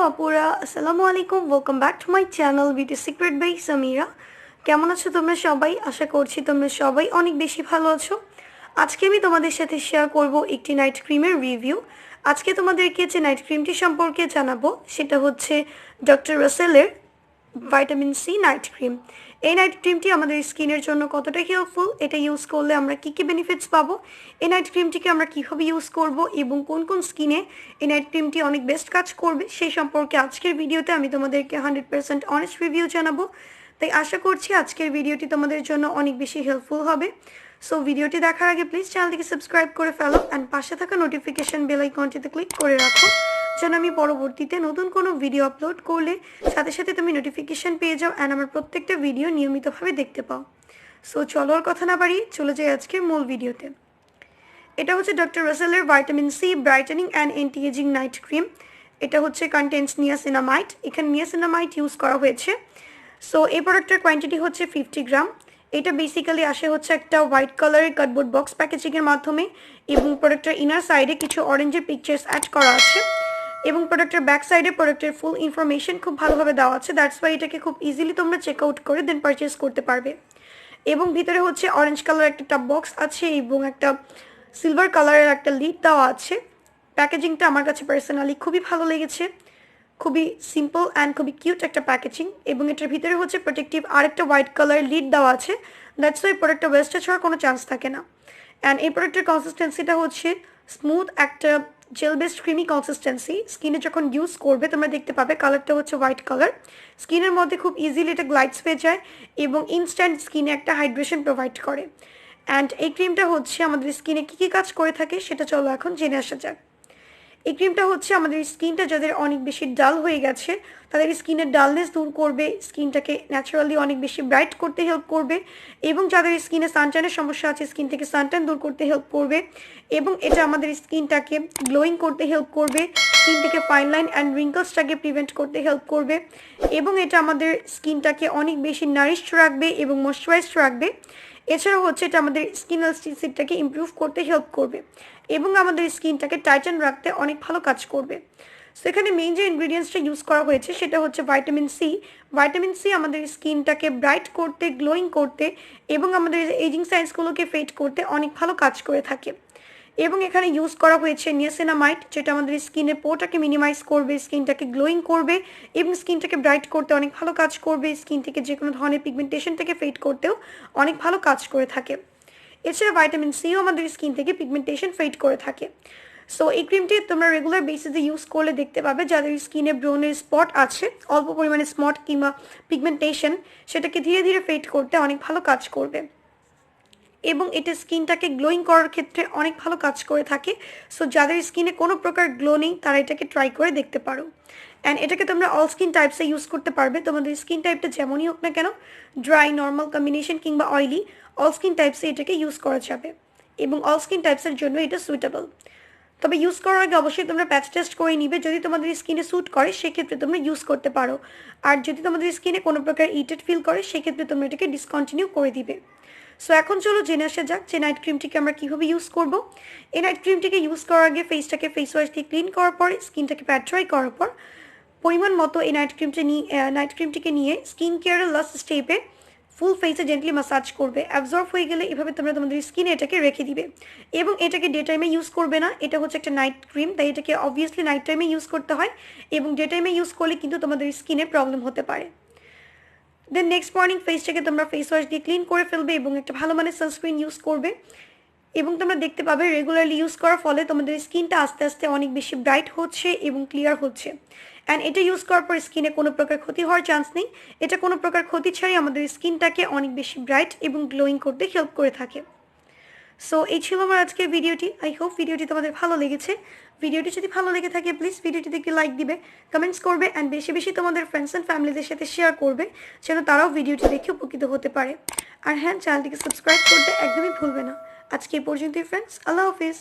আপুরা আসসালামু আলাইকুম welcome back to my channel beauty secret by Samira. কেমন আছো তোমরা সবাই? আশা করছি তোমরা সবাই অনেক বেশি ভালো আছো। আজকে আমি তোমাদের সাথে শেয়ার করব একটি নাইট ক্রিমের রিভিউ। আজকে তোমাদেরকে যে নাইট ক্রিমটি সম্পর্কে জানাবো সেটা হচ্ছে ডক্টর রাসেলের ভাইটামিন সি নাইট ক্রিম। এই নাইট ক্রিমটি আমাদের স্কিনের জন্য কতটা হেল্পফুল, এটা ইউজ করলে আমরা কী কী বেনিফিটস পাবো, এই নাইট ক্রিমটিকে আমরা কীভাবে ইউজ করব এবং কোন কোন স্কিনে এই নাইট ক্রিমটি অনেক বেস্ট কাজ করবে সেই সম্পর্কে আজকের ভিডিওতে আমি তোমাদেরকে 100% অনেস্ট রিভিউ জানাবো। তাই আশা করছি আজকের ভিডিওটি তোমাদের জন্য অনেক বেশি হেল্পফুল হবে। সো ভিডিওটি দেখার আগে প্লিজ চ্যানেলটিকে সাবস্ক্রাইব করে ফেলো অ্যান্ড পাশে থাকা নোটিফিকেশন বেল আইকনটিতে ক্লিক করে রাখো, যেন আমি পরবর্তীতে নতুন কোনো ভিডিও আপলোড করলে সাথে সাথে তুমি নোটিফিকেশান পেয়ে যাও অ্যান্ড আমার প্রত্যেকটা ভিডিও নিয়মিতভাবে দেখতে পাও। সো চলো আর কথা না বাড়িয়ে চলে যাই আজকের মূল ভিডিওতে। এটা হচ্ছে ডক্টর রাসেলের vitamin C brightening and anti aging night cream. এটা হচ্ছে কন্টেন্টস নিয়াসিনামাইড, এখানে নিয়াসিনামাইড ইউজ করা হয়েছে। সো এই প্রোডাক্টের কোয়ান্টিটি হচ্ছে 50 গ্রাম। এটা বেসিক্যালি আসে হচ্ছে একটা হোয়াইট কালারের কার্ডবোর্ড বক্স প্যাকেজিংয়ের মাধ্যমে এবং প্রোডাক্টের ইনার সাইডে কিছু অরেঞ্জের পিকচার্স অ্যাড করা আছে এবং প্রোডাক্টের ব্যাক সাইডে প্রোডাক্টের ফুল ইনফরমেশন খুব ভালোভাবে দেওয়া আছে। দ্যাটস ওয়াই এটাকে খুব ইজিলি তোমরা চেক আউট করে দেন পারচেস করতে পারবে। এবং ভিতরে হচ্ছে অরেঞ্জ কালার একটা টপ বক্স আছে এবং একটা সিলভার কালারের একটা লিড দেওয়া আছে। প্যাকেজিংটা আমার কাছে পার্সোনালি খুবই ভালো লেগেছে, খুবই সিম্পল অ্যান্ড খুবই কিউট একটা প্যাকেজিং। এবং এটার ভিতরে হচ্ছে প্রোটেক্টিভ আরেকটা হোয়াইট কালারের লিড দেওয়া আছে। দ্যাটস ওয়াই প্রোডাক্টটা ওয়েস্টেজ হওয়ার কোনো চান্স থাকে না। অ্যান্ড এই প্রোডাক্টের কনসিস্টেন্সিটা হচ্ছে স্মুথ একটা জেল বেসড ক্রিমি কনসিস্টেন্সি। স্কিনে যখন ইউজ করবে তোমরা দেখতে পাবে কালারটা হচ্ছে হোয়াইট কালার, স্কিনের মধ্যে খুব ইজিলি এটা গ্লাইডস হয়ে যায় এবং ইনস্ট্যান্ট স্কিনে একটা হাইড্রেশন প্রোভাইড করে। অ্যান্ড এই ক্রিমটা হচ্ছে আমাদের স্কিনে কী কী কাজ করে থাকে সেটা চলো এখন জেনে আসা যাক। এই ক্রিমটা হচ্ছে আমাদের স্কিনটা যাদের অনেক বেশি ডাল হয়ে গেছে তাদের স্কিনের ডালনেস দূর করবে, স্কিনটাকে ন্যাচারালি অনেক বেশি ব্রাইট করতে হেল্প করবে এবং যাদের স্কিনে সানট্যানের সমস্যা আছে স্কিন থেকে সানট্যান দূর করতে হেল্প করবে এবং এটা আমাদের স্কিনটাকে গ্লোয়িং করতে হেল্প করবে, স্কিন থেকে ফাইন লাইন অ্যান্ড রিঙ্কলসটাকে প্রিভেন্ট করতে হেল্প করবে এবং এটা আমাদের স্কিনটাকে অনেক বেশি নারিশড রাখবে এবং ময়শ্চারাইজড রাখবে। এছাড়াও হচ্ছে এটা আমাদের স্কিন এলাস্টিসিটিটাকে ইমপ্রুভ করতে হেল্প করবে এবং আমাদের স্কিনটাকে টাইটেন রাখতে অনেক ভালো কাজ করবে। সো এখানে মেইন যে ইনগ্রিডিয়েন্টসটা ইউজ করা হয়েছে সেটা হচ্ছে ভাইটামিন সি। ভাইটামিন সি আমাদের স্কিনটাকে ব্রাইট করতে, গ্লোয়িং করতে এবং আমাদের এজিং সাইন্সগুলোকে ফেড করতে অনেক ভালো কাজ করে থাকে। এবং এখানে ইউজ করা হয়েছে নিয়াসিনামাইড, যেটা আমাদের স্কিনের পোটাকে মিনিমাইজ করবে, স্কিনটাকে গ্লোয়িং করবে এবং স্কিনটাকে ব্রাইট করতে অনেক ভালো কাজ করবে, স্কিন থেকে যে কোনো ধরনের পিগমেন্টেশন থেকে ফেড করতেও অনেক ভালো কাজ করে থাকে। এছাড়া ভাইটামিন সিও আমাদের স্কিন থেকে পিগমেন্টেশন ফেড করে থাকে। সো এই ক্রিমটি তোমরা রেগুলার বেসিসে ইউজ করলে দেখতে পাবে যাদের স্কিনে ব্রোনের স্পট আছে, অল্প পরিমাণে স্পট কিংবা পিগমেন্টেশন, সেটাকে ধীরে ধীরে ফেড করতে অনেক ভালো কাজ করবে এবং এটা স্কিনটাকে গ্লোয়িং করার ক্ষেত্রে অনেক ভালো কাজ করে থাকে। সো যাদের স্কিনে কোনো প্রকার গ্লো নেই তারা এটাকে ট্রাই করে দেখতে পারো। অ্যান্ড এটাকে তোমরা অল স্কিন টাইপসে ইউজ করতে পারবে, তোমাদের স্কিন টাইপটা যেমনই হোক না কেন, ড্রাই, নর্মাল, কম্বিনেশন কিংবা অয়েলি, অল স্কিন টাইপসে এটাকে ইউজ করা যাবে এবং অল স্কিন টাইপসের জন্য এটা সুইটেবল। তবে ইউজ করার আগে অবশ্যই তোমরা প্যাচ টেস্ট করে নিবে, যদি তোমাদের স্কিনে স্যুট করে সেক্ষেত্রে তোমরা ইউজ করতে পারো, আর যদি তোমাদের স্কিনে কোনো প্রকার ইরিটেট ফিল করে সেক্ষেত্রে তোমরা এটাকে ডিসকন্টিনিউ করে দিবে। সো এখন চলো জেনে আসা যাক যে নাইট ক্রিমটিকে আমরা কীভাবে ইউজ করব। এই নাইট ক্রিমটিকে ইউজ করার আগে ফেসটাকে ফেস ওয়াশ দিয়ে ক্লিন করার পর, স্কিনটাকে প্যাট ড্রাই করার পর পরিমাণ মতো এই নাইট ক্রিমটিকে নিয়ে স্কিন কেয়ারের লাস্ট স্টেপে ফুল ফেসে জেন্টলি ম্যাসাজ করবে। অ্যাবজর্ব হয়ে গেলে এভাবে তোমরা তোমাদের স্কিনে এটাকে রেখে দিবে এবং এটাকে ডে টাইমে ইউজ করবে না, এটা হচ্ছে একটা নাইট ক্রিম, তাই এটাকে অবভিয়াসলি নাইট টাইমে ইউজ করতে হয় এবং ডে টাইমে ইউজ করলে কিন্তু তোমাদের স্কিনে প্রবলেম হতে পারে। দেন নেক্সট মর্নিং ফেসটাকে তোমরা ফেস ওয়াশ দিয়ে ক্লিন করে ফেলবে এবং একটা ভালো মানের সানস্ক্রিন ইউজ করবে এবং তোমরা দেখতে পাবে রেগুলারলি ইউজ করার ফলে তোমাদের স্কিনটা আস্তে আস্তে অনেক বেশি ব্রাইট হচ্ছে এবং ক্লিয়ার হচ্ছে। অ্যান্ড এটা ইউজ করার পর স্কিনে কোনো প্রকার ক্ষতি হওয়ার চান্স নেই, এটা কোনো প্রকার ক্ষতি ছাড়াই আমাদের স্কিনটাকে অনেক বেশি ব্রাইট এবং গ্লোয়িং করতে হেল্প করে থাকে। সো এই ছিল আমার আজকের ভিডিওটি। আই হোপ ভিডিওটি তোমাদের ভালো লেগেছে। ভিডিওটি যদি ভালো লেগে থাকে প্লিজ ভিডিওটিতে একটি লাইক দিবে, কমেন্টস করবে অ্যান্ড বেশি বেশি তোমাদের ফ্রেন্ডস অ্যান্ড ফ্যামিলিদের সাথে শেয়ার করবে যেন তারাও ভিডিওটি দেখে উপকৃত হতে পারে। আর হ্যাঁ, চ্যানেলটিকে সাবস্ক্রাইব করতে একদমই ভুলবে না। আজকে এই পর্যন্তই ফ্রেন্ডস, আল্লাহ হাফিজ।